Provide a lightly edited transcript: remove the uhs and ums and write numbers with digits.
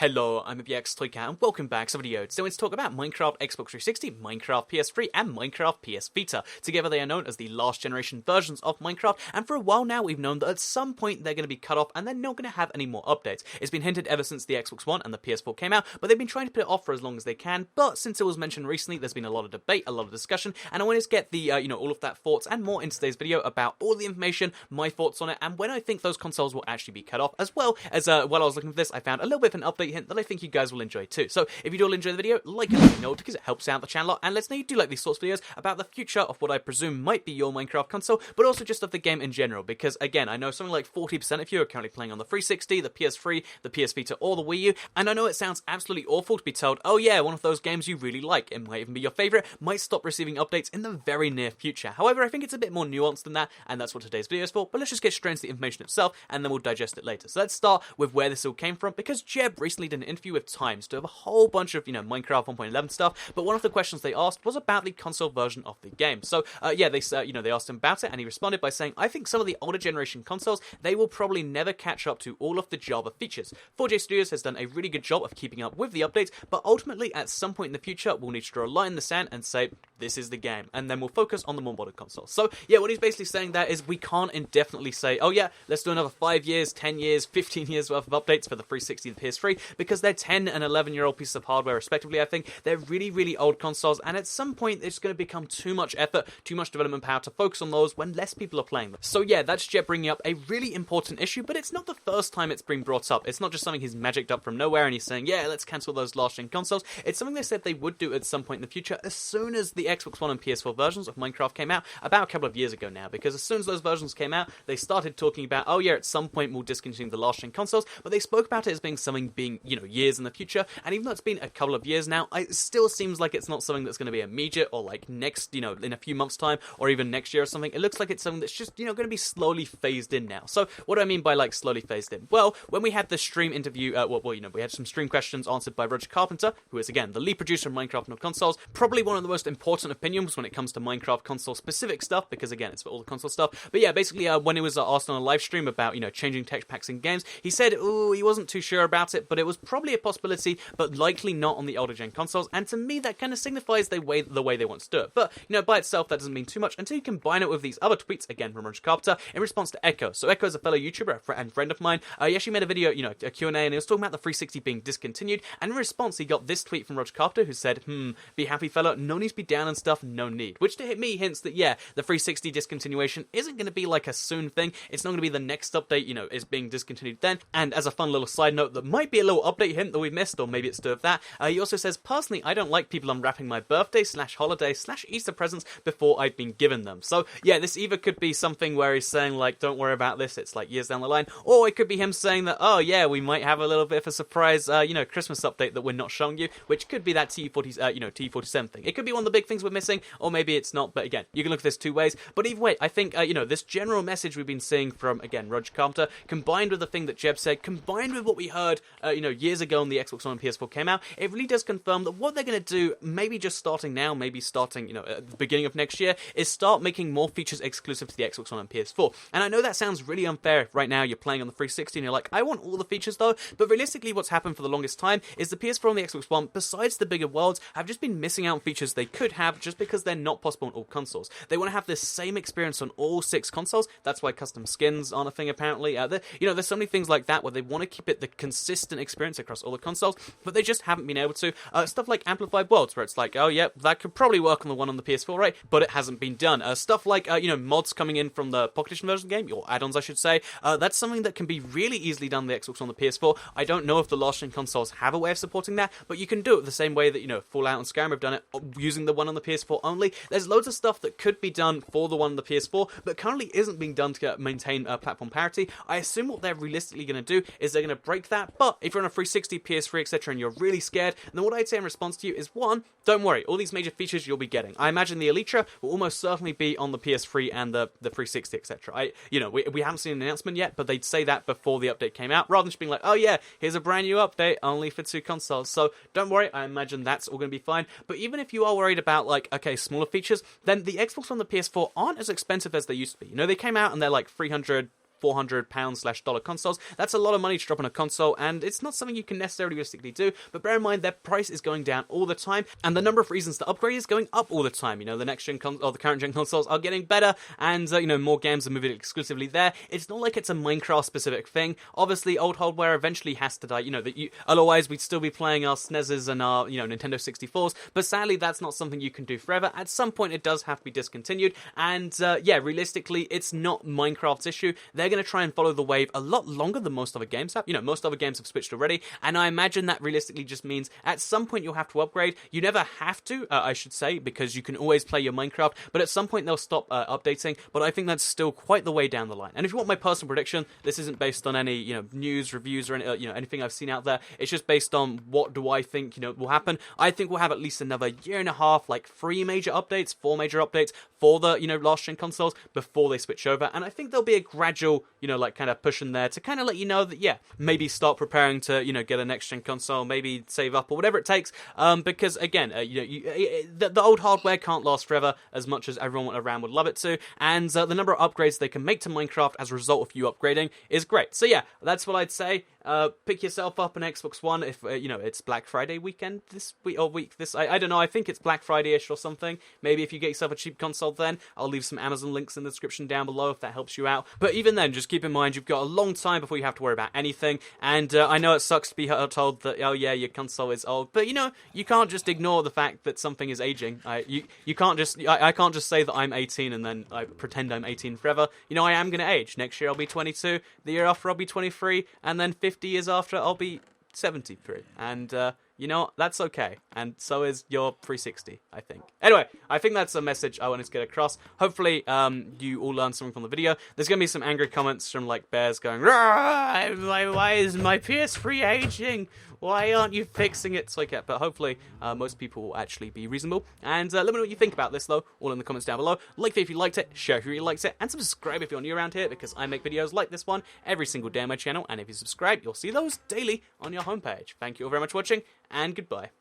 Hello, I'm BX and welcome back to the video. Today we're going to talk about Minecraft Xbox 360, Minecraft PS3, and Minecraft PS Vita. Together they are known as the last generation versions of Minecraft, and for a while now we've known that at some point they're going to be cut off and they're not going to have any more updates. It's been hinted ever since the Xbox One and the PS4 came out, but they've been trying to put it off for as long as they can. But since it was mentioned recently, there's been a lot of debate, a lot of discussion, and I wanted to get the all of that thoughts and more in today's video about all the information, my thoughts on it, and when I think those consoles will actually be cut off, as well as while I was looking for this, I found a little bit of an update hint that I think you guys will enjoy too. So if you do all enjoy the video, like and let me know because it helps out the channel a lot, and let's know you do like these sorts of videos about the future of what I presume might be your Minecraft console, but also just of the game in general, because again, I know something like 40% of you are currently playing on the 360, the PS3, the PS Vita, or the Wii U, and I know it sounds absolutely awful to be told, oh yeah, one of those games you really like, it might even be your favourite, might stop receiving updates in the very near future. However, I think it's a bit more nuanced than that, and that's what today's video is for, but let's just get straight into the information itself, and then we'll digest it later. So let's start with where this all came from, because Jeb recently did an interview with Times to have a whole bunch of, Minecraft 1.11 stuff, but one of the questions they asked was about the console version of the game. So, they asked him about it, and he responded by saying, I think some of the older generation consoles, they will probably never catch up to all of the Java features. 4J Studios has done a really good job of keeping up with the updates, but ultimately, at some point in the future, we'll need to draw a line in the sand and say, this is the game, and then we'll focus on the more modern consoles. So, yeah, what he's basically saying there is we can't indefinitely say, oh yeah, let's do another 5 years, 10 years, 15 years worth of updates for the 360 and the PS3, because they're 10 and 11-year-old pieces of hardware respectively. I think they're really, really old consoles, and at some point it's going to become too much effort, too much development power to focus on those when less people are playing them. So yeah, that's Jeb bringing up a really important issue, but it's not the first time it's been brought up. It's not just something he's magicked up from nowhere and he's saying, yeah, let's cancel those last-gen consoles. It's something they said they would do at some point in the future as soon as the Xbox One and PS4 versions of Minecraft came out, about a couple of years ago now, because as soon as those versions came out, they started talking about, oh yeah, at some point we'll discontinue the last-gen consoles, but they spoke about it as being something years in the future, and even though it's been a couple of years now, it still seems like it's not something that's going to be immediate or like next, in a few months' time or even next year or something. It looks like it's something that's just, going to be slowly phased in now. So what do I mean by like slowly phased in? Well, when we had the stream interview, we had some stream questions answered by Roger Carpenter, who is again the lead producer of Minecraft on consoles, probably one of the most important opinions when it comes to Minecraft console specific stuff, because again, it's for all the console stuff. But yeah, basically when he was asked on a live stream about, changing text packs in games, he said, he wasn't too sure about it, but it was probably a possibility, but likely not on the older gen consoles, and to me that kind of signifies the way they want to do it. But, by itself that doesn't mean too much until you combine it with these other tweets, again from Roger Carpenter, in response to Echo. So Echo is a fellow YouTuber and friend of mine. He actually made a video, a Q&A, and he was talking about the 360 being discontinued, and in response he got this tweet from Roger Carpenter, who said, be happy fella, no need to be down and stuff, no need. Which to me hints that, yeah, the 360 discontinuation isn't going to be like a soon thing, it's not going to be the next update, is being discontinued then. And as a fun little side note, that might be a little update hint that we've missed, or maybe it's two of that, he also says, personally, I don't like people unwrapping my birthday / holiday / Easter presents before I've been given them. So yeah, this either could be something where he's saying like, don't worry about this, it's like years down the line, or it could be him saying that, oh yeah, we might have a little bit of a surprise, Christmas update that we're not showing you, which could be that T47 thing. It could be one of the big things we're missing, or maybe it's not, but again, you can look at this two ways. But either way, I think, this general message we've been seeing from, again, Roger Carpenter, combined with the thing that Jeb said, combined with what we heard, years ago when the Xbox One and PS4 came out, it really does confirm that what they're going to do, maybe just starting now, maybe starting, at the beginning of next year, is start making more features exclusive to the Xbox One and PS4. And I know that sounds really unfair if right now you're playing on the 360 and you're like, I want all the features though, but realistically what's happened for the longest time is the PS4 and the Xbox One, besides the bigger worlds, have just been missing out on features they could have just because they're not possible on all consoles. They want to have the same experience on all 6 consoles, that's why custom skins aren't a thing apparently. There's so many things like that where they want to keep it the consistent experience across all the consoles, but they just haven't been able to. Stuff like Amplified Worlds, where it's like, oh yeah, that could probably work on the one on the PS4, right? But it hasn't been done. Stuff like, mods coming in from the Pocket Edition version of the game, or add-ons I should say, that's something that can be really easily done on the Xbox One and the PS4. I don't know if the last-gen consoles have a way of supporting that, but you can do it the same way that, Fallout and Skyrim have done it, using the one on the PS4 only. There's loads of stuff that could be done for the one on the PS4, but currently isn't being done to maintain platform parity. I assume what they're realistically going to do is they're going to break that, but if you're on a 360, PS3, etc., and you're really scared, then what I'd say in response to you is, one, don't worry, all these major features you'll be getting. I imagine the Elytra will almost certainly be on the PS3 and the 360, etc. We haven't seen an announcement yet, but they'd say that before the update came out, rather than just being like, oh yeah, here's a brand new update, only for 2 consoles. So don't worry, I imagine that's all going to be fine. But even if you are worried about, like, okay, smaller features, then the Xbox One and the PS4 aren't as expensive as they used to be. They came out and they're like $300, £400/dollar consoles. That's a lot of money to drop on a console, and it's not something you can necessarily realistically do, but bear in mind their price is going down all the time, and the number of reasons to upgrade is going up all the time. You know, the next gen or the current gen consoles are getting better, and you know, more games are moving exclusively there. It's not like it's a Minecraft specific thing. Obviously, old hardware eventually has to die. You know, otherwise we'd still be playing our SNESes and our, you know, Nintendo 64s, but sadly that's not something you can do forever. At some point it does have to be discontinued, and yeah, realistically it's not Minecraft's issue. They're going to try and follow the wave a lot longer than most other games have. You know, most other games have switched already, and I imagine that realistically just means at some point you'll have to upgrade. You never have to, I should say, because you can always play your Minecraft, but at some point they'll stop updating, but I think that's still quite the way down the line. And if you want my personal prediction, this isn't based on any, you know, news, reviews, or any, you know, anything I've seen out there. It's just based on what do I think, you know, will happen. I think we'll have at least another year and a half, like 4 major updates for the, you know, last gen consoles before they switch over, and I think there'll be a gradual, you know, like kind of push in there to kind of let you know that, yeah, maybe start preparing to, you know, get a next gen console, maybe save up or whatever it takes, because again, you know, the old hardware can't last forever as much as everyone around would love it to, and the number of upgrades they can make to Minecraft as a result of you upgrading is great. So yeah, that's what I'd say. Pick yourself up an Xbox One if, you know, it's Black Friday weekend this week, or week this, I don't know, I think it's Black Friday-ish or something. Maybe if you get yourself a cheap console then, I'll leave some Amazon links in the description down below if that helps you out. But even then, just keep in mind, you've got a long time before you have to worry about anything, and I know it sucks to be told that, oh yeah, your console is old, but you know, you can't just ignore the fact that something is aging. You can't just, I can't just say that I'm 18 and then I pretend I'm 18 forever. You know, I am going to age. Next year I'll be 22, the year after I'll be 23, and then 50 years after I'll be 73. And, you know, that's okay. And so is your 360, I think. Anyway, I think that's a message I wanted to get across. Hopefully, you all learned something from the video. There's going to be some angry comments from, like, bears going, why is my PS3 aging? Why aren't you fixing it? So I get, but hopefully, most people will actually be reasonable. And let me know what you think about this, though, all in the comments down below. Like if you liked it, share if you really liked it, and subscribe if you're new around here, because I make videos like this one every single day on my channel, and if you subscribe, you'll see those daily on your homepage. Thank you all very much for watching, and goodbye.